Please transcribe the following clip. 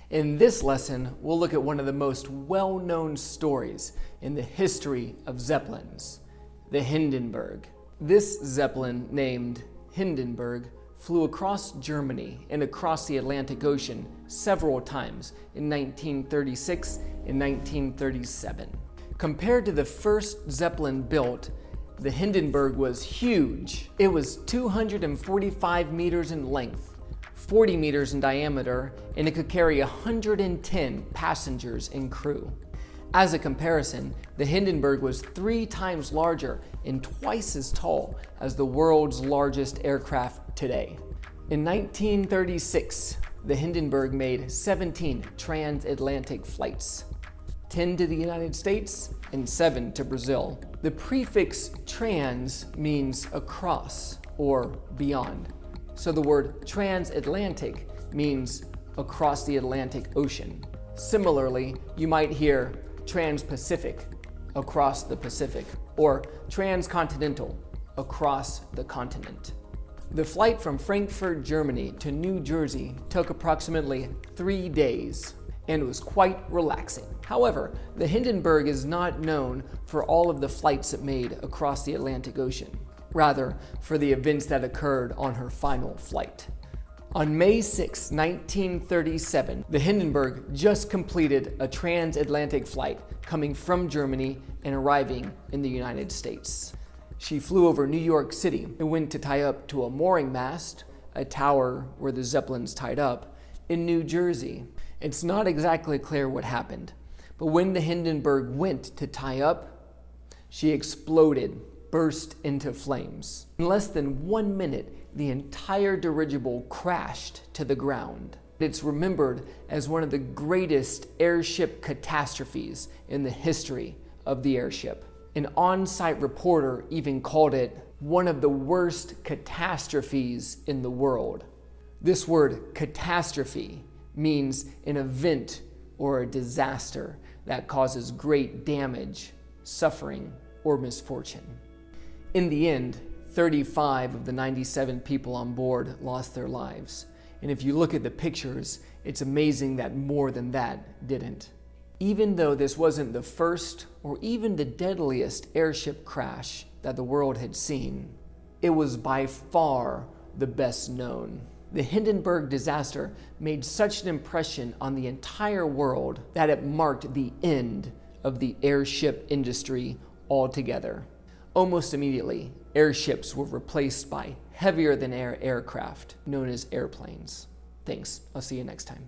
In this lesson, we'll look at one of the most well-known stories in the history of Zeppelins, the Hindenburg. This Zeppelin, named Hindenburg, flew across Germany and across the Atlantic Ocean several times in 1936 and 1937. Compared to the first Zeppelin built, the Hindenburg was huge. It was 245 meters in length, 40 meters in diameter, and it could carry 110 passengers and crew. As a comparison, the Hindenburg was 3 times larger and twice as tall as the world's largest aircraft today. In 1936, the Hindenburg made 17 transatlantic flights, 10 to the United States and 7 to Brazil. The prefix trans means across or beyond. So the word transatlantic means across the Atlantic Ocean. Similarly, you might hear trans-Pacific, across the Pacific, or transcontinental, across the continent. The flight from Frankfurt, Germany to New Jersey took approximately 3 days and was quite relaxing. However, the Hindenburg is not known for all of the flights it made across the Atlantic Ocean, rather for the events that occurred on her final flight. On May 6, 1937, the Hindenburg just completed a transatlantic flight coming from Germany and arriving in the United States. She flew over New York City and went to tie up to a mooring mast, a tower where the Zeppelins tied up, in New Jersey. It's not exactly clear what happened, but when the Hindenburg went to tie up, she exploded, burst into flames. In less than 1 minute, the entire dirigible crashed to the ground. It's remembered as one of the greatest airship catastrophes in the history of the airship. An on-site reporter even called it one of the worst catastrophes in the world. This word catastrophe means an event or a disaster that causes great damage, suffering, or misfortune. In the end, 35 of the 97 people on board lost their lives. And if you look at the pictures, it's amazing that more than that didn't. Even though this wasn't the first or even the deadliest airship crash that the world had seen, it was by far the best known. The Hindenburg disaster made such an impression on the entire world that it marked the end of the airship industry altogether. Almost immediately, airships were replaced by heavier than air aircraft known as airplanes. Thanks. I'll see you next time.